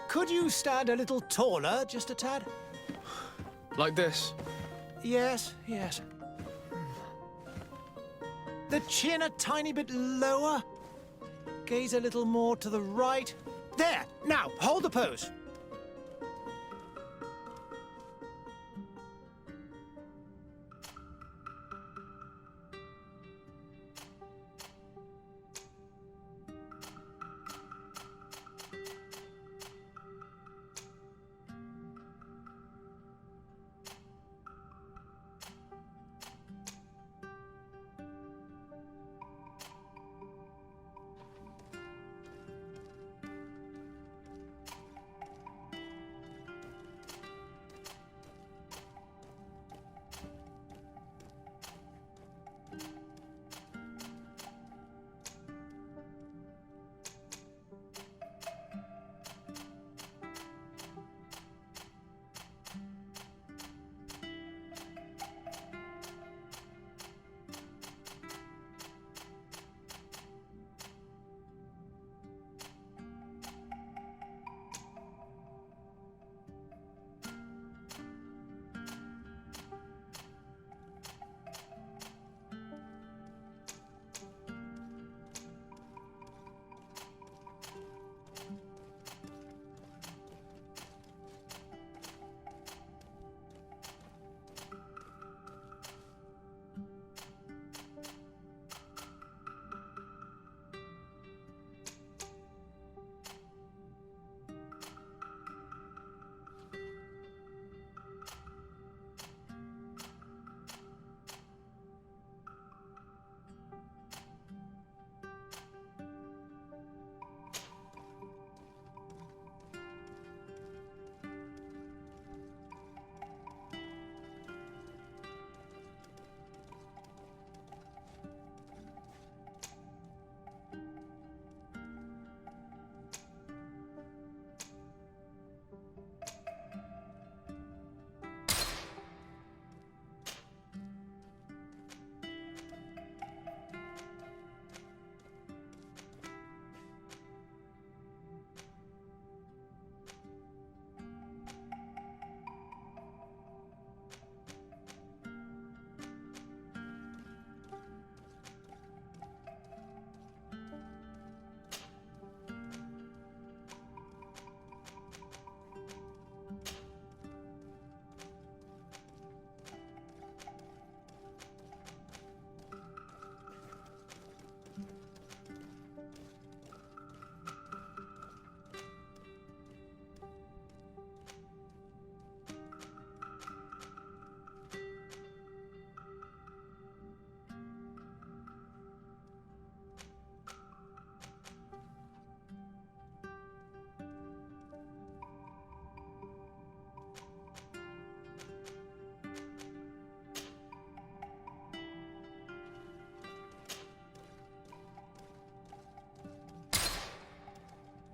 Could you stand a little taller, just a tad? Like this? Yes, yes. The chin a tiny bit lower. Gaze a little more to the right. There! Now, hold the pose.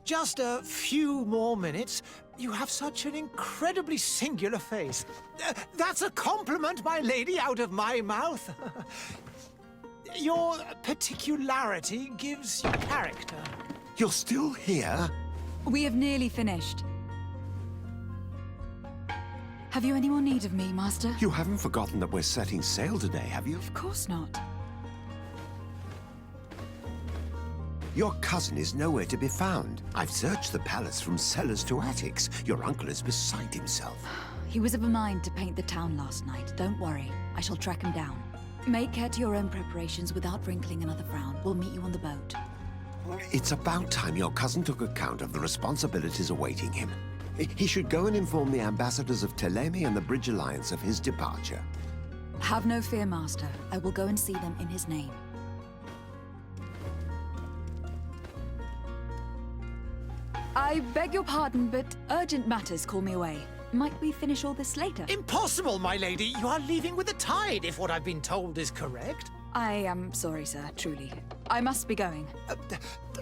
Just a few more minutes. You have such an incredibly singular face. That's a compliment, my lady, out of my mouth. Your particularity gives you character. You're still here? We have nearly finished. Have you any more need of me, Master? You haven't forgotten that we're setting sail today, have you? Of course not. Your cousin is nowhere to be found. I've searched the palace from cellars to attics. Your uncle is beside himself. He was of a mind to paint the town last night. Don't worry. I shall track him down. Make care to your own preparations without wrinkling another frown. We'll meet you on the boat. It's about time your cousin took account of the responsibilities awaiting him. He should go and inform the ambassadors of Telemi and the Bridge Alliance of his departure. Have no fear, Master. I will go and see them in his name. I beg your pardon, but urgent matters call me away. Might we finish all this later? Impossible, my lady. You are leaving with the tide, if what I've been told is correct. I am sorry, sir, truly. I must be going.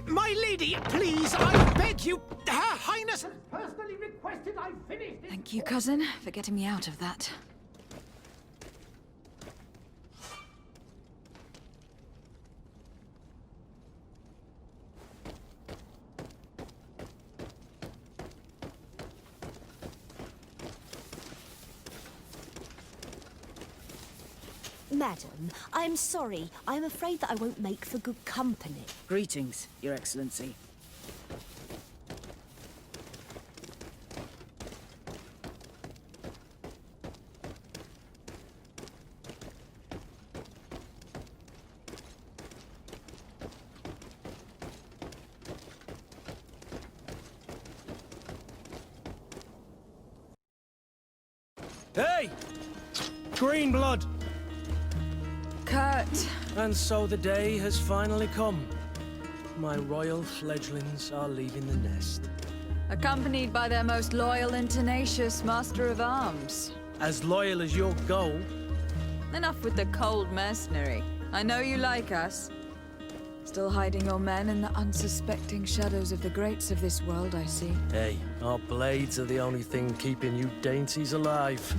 My lady, please, I beg you. Her Highness has personally requested I finish this. Thank you, cousin, for getting me out of that. Madam, I'm sorry. I'm afraid that I won't make for good company. Greetings, Your Excellency. Hey! Green blood! Kurt, And so the day has finally come. My royal fledglings are leaving the nest. accompanied by their most loyal and tenacious Master of Arms. As loyal as your gold. Enough with the cold mercenary. I know you like us. Still hiding your men in the unsuspecting shadows of the greats of this world, I see. Hey, our blades are the only thing keeping you dainties alive.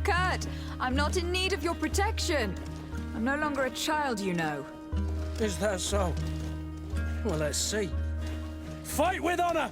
Kurt, I'm not in need of your protection. I'm no longer a child, you know. Is that so? Well, let's see. Fight with honor!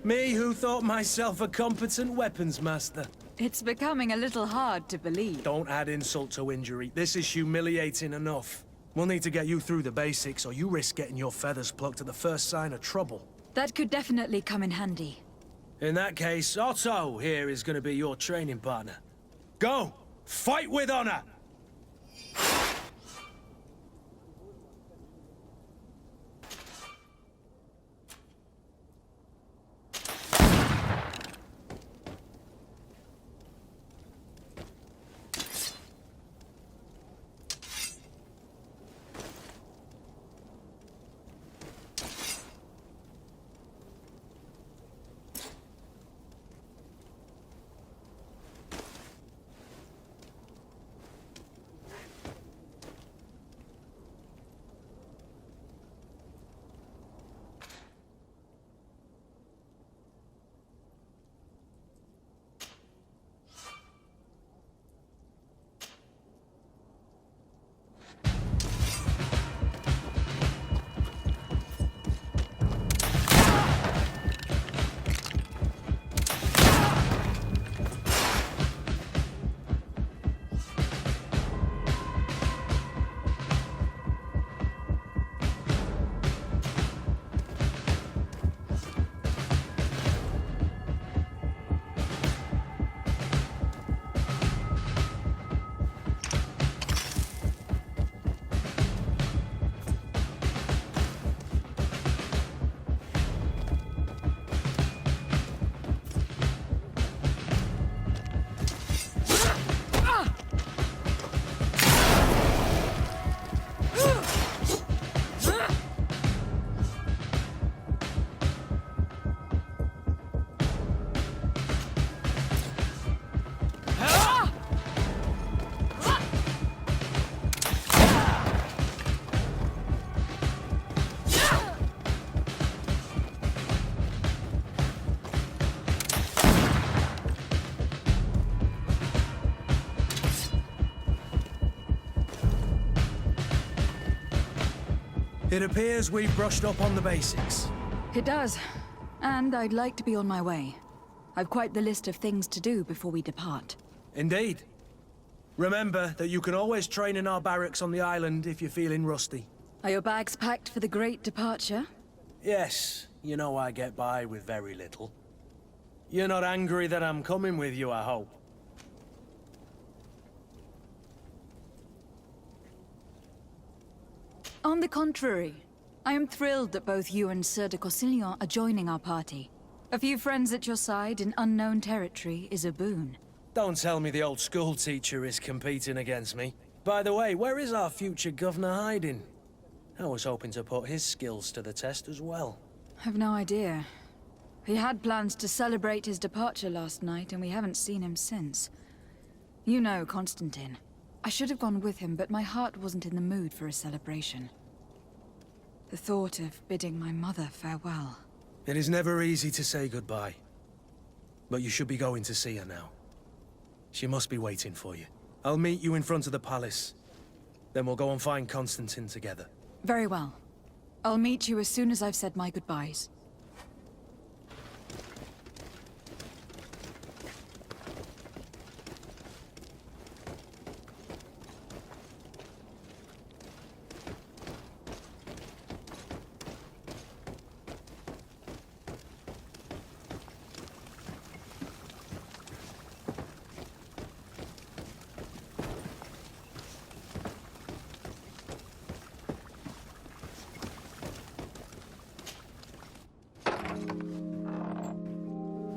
Me who thought myself a competent weapons master. It's becoming a little hard to believe. Don't add insult to injury. This is humiliating enough. We'll need to get you through the basics, or you risk getting your feathers plucked at the first sign of trouble. That could definitely come in handy. In that case, Otto here is going to be your training partner. Go! Fight with honor! It appears we've brushed up on the basics. It does. And I'd like to be on my way. I've quite the list of things to do before we depart. Indeed. Remember that you can always train in our barracks on the island if you're feeling rusty. Are your bags packed for the great departure? Yes, you know I get by with very little. You're not angry that I'm coming with you, I hope. On the contrary, I am thrilled that both you and Sir de Corsillon are joining our party. A few friends at your side in unknown territory is a boon. Don't tell me the old school teacher is competing against me. By the way, where is our future governor hiding? I was hoping to put his skills to the test as well. I've no idea. He had plans to celebrate his departure last night, and we haven't seen him since. You know Constantine. I should have gone with him, but my heart wasn't in the mood for a celebration. The thought of bidding my mother farewell. It is never easy to say goodbye. But you should be going to see her now. She must be waiting for you. I'll meet you in front of the palace. Then we'll go and find Constantine together. Very well. I'll meet you as soon as I've said my goodbyes.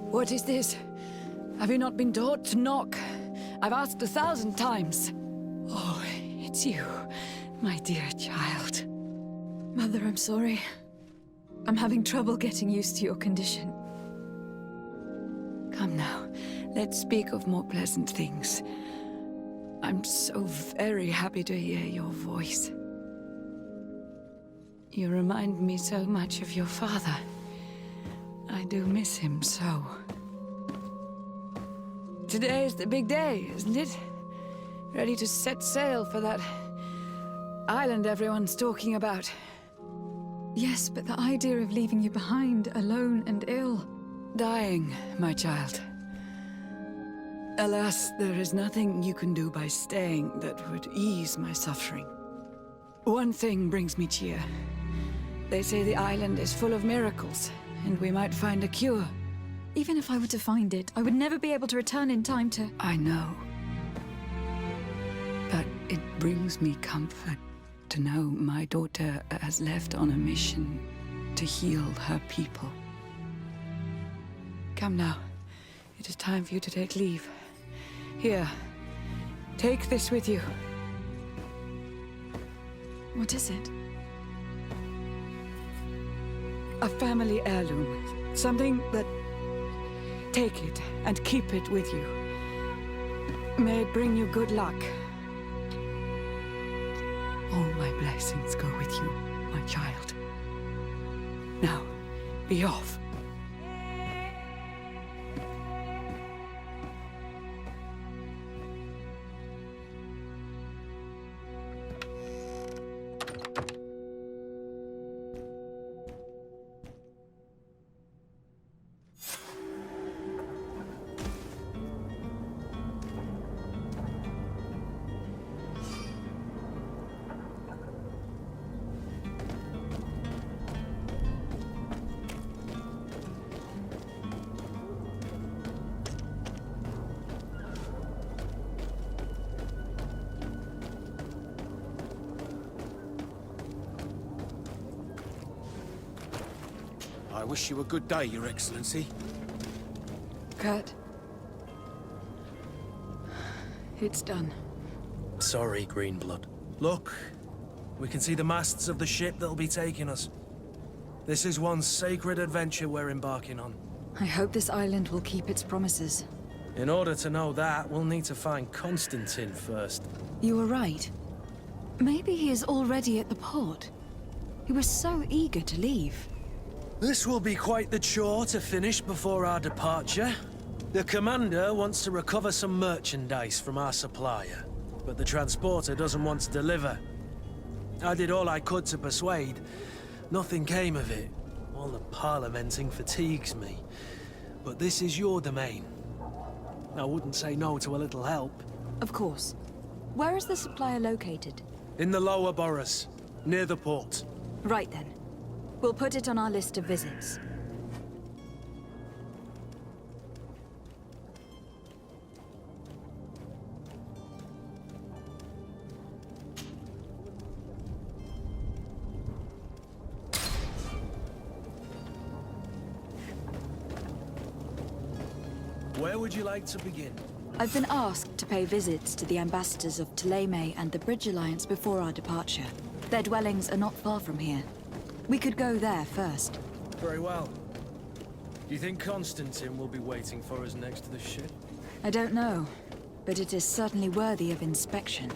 What is this? Have you not been taught to knock? I've asked 1,000 times. Oh, it's you, my dear child. Mother, I'm sorry. I'm having trouble getting used to your condition. Come now, let's speak of more pleasant things. I'm so very happy to hear your voice. You remind me so much of your father. I do miss him so. Today is the big day, isn't it? Ready to set sail for that island everyone's talking about. Yes, but the idea of leaving you behind, alone and ill... Dying, my child. Alas, there is nothing you can do by staying that would ease my suffering. One thing brings me cheer. They say the island is full of miracles, and we might find a cure. Even if I were to find it, I would never be able to return in time to... I know. But it brings me comfort to know my daughter has left on a mission to heal her people. Come now. It is time for you to take leave. Here, take this with you. What is it? A family heirloom. Something that... Take it and keep it with you. May it bring you good luck. All my blessings go with you, my child. Now, be off. I wish you a good day, Your Excellency. Kurt. It's done. Sorry, Greenblood. Look, we can see the masts of the ship that'll be taking us. This is one sacred adventure we're embarking on. I hope this island will keep its promises. In order to know that, we'll need to find Constantine first. You were right. Maybe he is already at the port. He was so eager to leave. This will be quite the chore to finish before our departure. The commander wants to recover some merchandise from our supplier, but the transporter doesn't want to deliver. I did all I could to persuade. Nothing came of it. All the parliamenting fatigues me. But this is your domain. I wouldn't say no to a little help. Of course. Where is the supplier located? In the lower boroughs, near the port. Right then. We'll put it on our list of visits. Where would you like to begin? I've been asked to pay visits to the ambassadors of Thélème and the Bridge Alliance before our departure. Their dwellings are not far from here. We could go there first. Very well. Do you think Constantine will be waiting for us next to the ship? I don't know, but it is certainly worthy of inspection.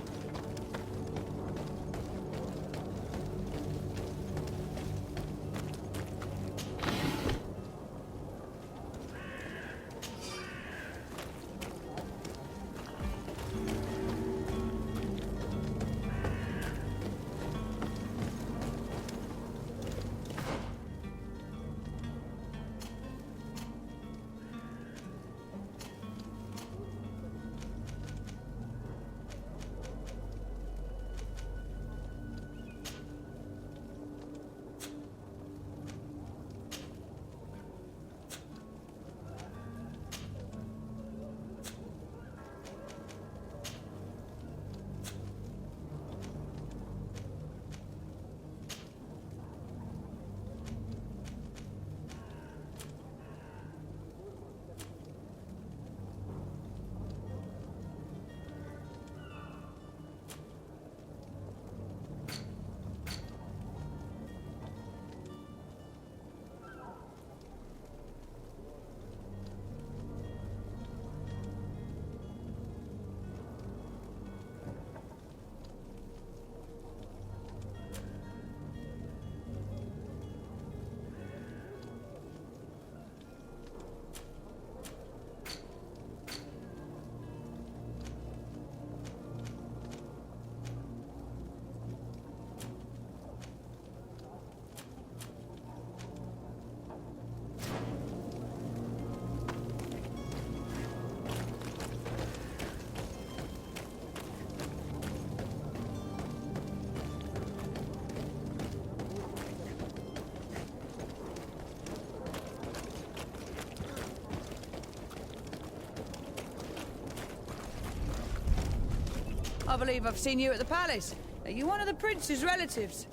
I believe I've seen you at the palace. Are you one of the prince's relatives?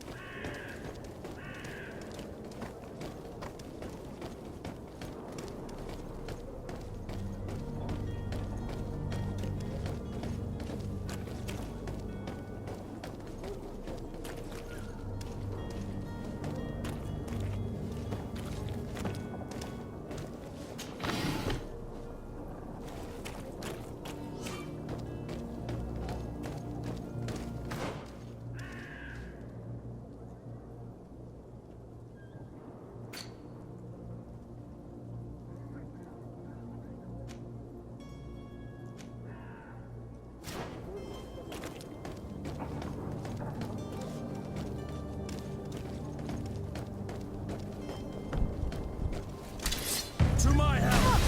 To my help!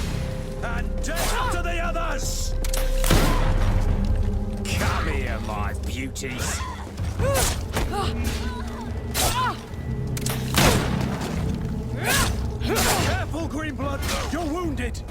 And death to the others! Come here, my beauties. Careful, Greenblood! You're wounded!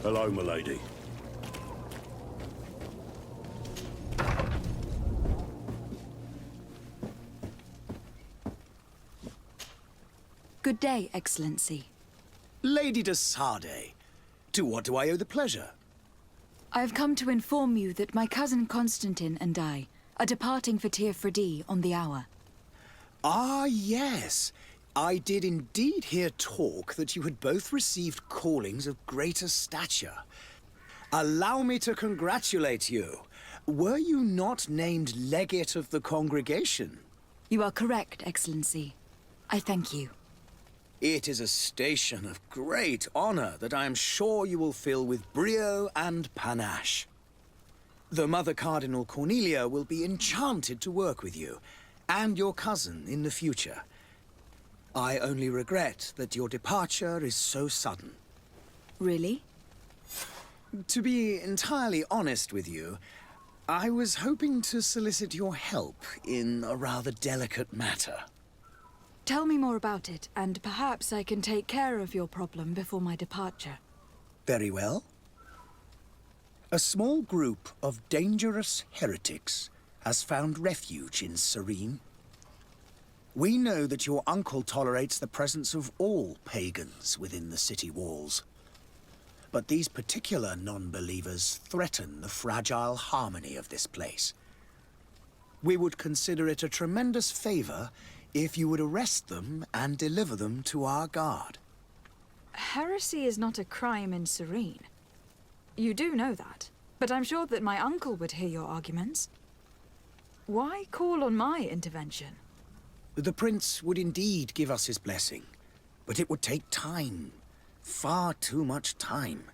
Hello, milady. Good day, Excellency. Lady de Sardet, to what do I owe the pleasure? I have come to inform you that my cousin Constantine and I are departing for Tir Freddy on the hour. Ah, yes. I did indeed hear talk that you had both received callings of greater stature. Allow me to congratulate you. Were you not named legate of the congregation? You are correct, Excellency. I thank you. It is a station of great honor that I am sure you will fill with brio and panache. The Mother Cardinal Cornelia will be enchanted to work with you, and your cousin in the future. I only regret that your departure is so sudden. Really? To be entirely honest with you, I was hoping to solicit your help in a rather delicate matter. Tell me more about it, and perhaps I can take care of your problem before my departure. Very well. A small group of dangerous heretics has found refuge in Serene. We know that your uncle tolerates the presence of all pagans within the city walls. But these particular non-believers threaten the fragile harmony of this place. We would consider it a tremendous favor if you would arrest them and deliver them to our guard. Heresy is not a crime in Serene. You do know that, but I'm sure that my uncle would hear your arguments. Why call on my intervention? The prince would indeed give us his blessing, but it would take time. Far too much time.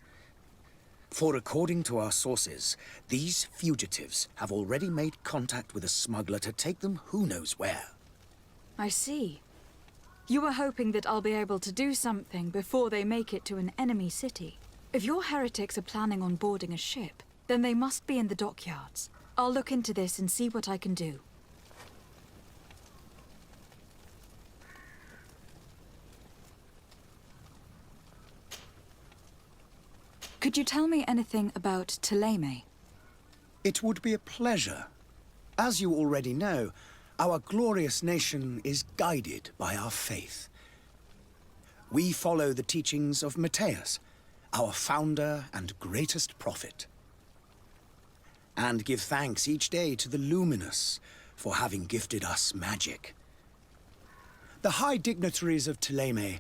For according to our sources, these fugitives have already made contact with a smuggler to take them who knows where. I see. You were hoping that I'll be able to do something before they make it to an enemy city. If your heretics are planning on boarding a ship, then they must be in the dockyards. I'll look into this and see what I can do. Could you tell me anything about Thélème? It would be a pleasure. As you already know, our glorious nation is guided by our faith. We follow the teachings of Matthias, our founder and greatest prophet, and give thanks each day to the Luminous for having gifted us magic. The high dignitaries of Thélème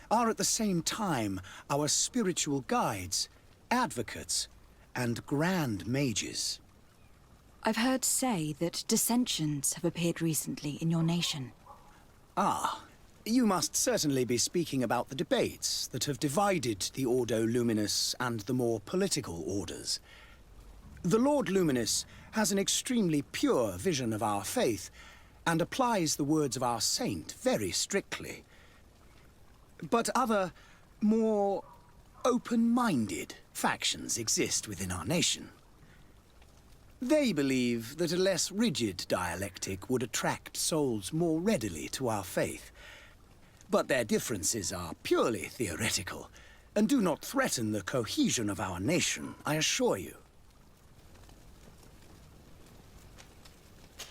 are at the same time our spiritual guides, advocates, and grand mages. I've heard say that dissensions have appeared recently in your nation. Ah, you must certainly be speaking about the debates that have divided the Ordo Luminis and the more political orders. The Lord Luminous has an extremely pure vision of our faith and applies the words of our saint very strictly. But other, more open-minded factions exist within our nation. They believe that a less rigid dialectic would attract souls more readily to our faith. But their differences are purely theoretical, and do not threaten the cohesion of our nation, I assure you.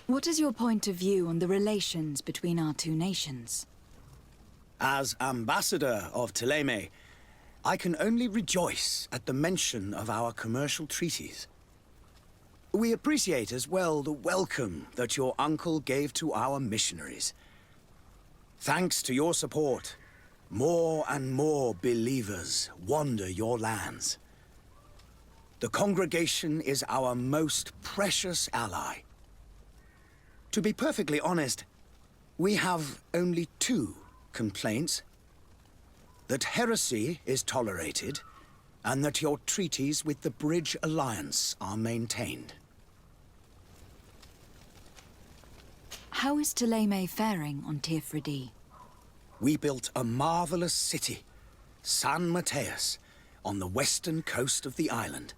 What is your point of view on the relations between our two nations? As ambassador of Thélème, I can only rejoice at the mention of our commercial treaties. We appreciate as well the welcome that your uncle gave to our missionaries. Thanks to your support, more and more believers wander your lands. The congregation is our most precious ally. To be perfectly honest, we have only two complaints: that heresy is tolerated, and that your treaties with the Bridge Alliance are maintained. How is Thélème faring on Tir Freddy? We built a marvelous city, San Matthias, on the western coast of the island.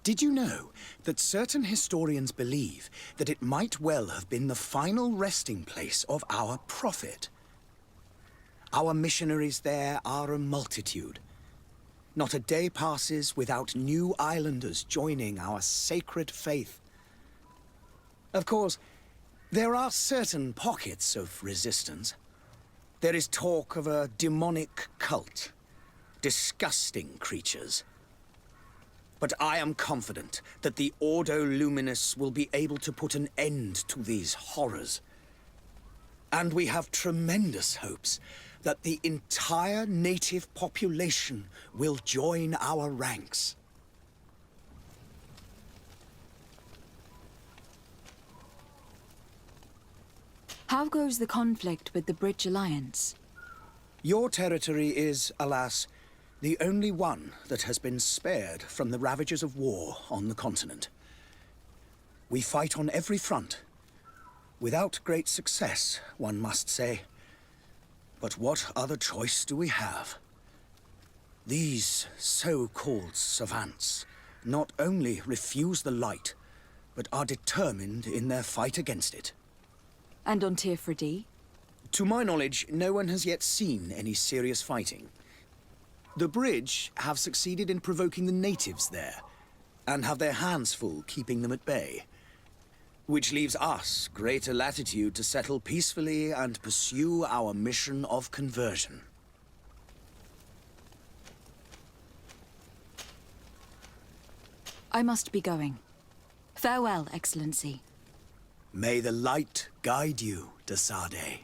Did you know that certain historians believe that it might well have been the final resting place of our prophet? Our missionaries there are a multitude. Not a day passes without new islanders joining our sacred faith. Of course, there are certain pockets of resistance. There is talk of a demonic cult. Disgusting creatures. But I am confident that the Ordo Luminous will be able to put an end to these horrors. And we have tremendous hopes that the entire native population will join our ranks. How goes the conflict with the Bridge Alliance? Your territory is, alas, the only one that has been spared from the ravages of war on the continent. We fight on every front. Without great success, one must say. But what other choice do we have? These so-called savants not only refuse the light, but are determined in their fight against it. And on Tirfredi? To my knowledge, no one has yet seen any serious fighting. The Bridge have succeeded in provoking the natives there, and have their hands full keeping them at bay. Which leaves us greater latitude to settle peacefully and pursue our mission of conversion. I must be going. Farewell, Excellency. May the light guide you, de Sade.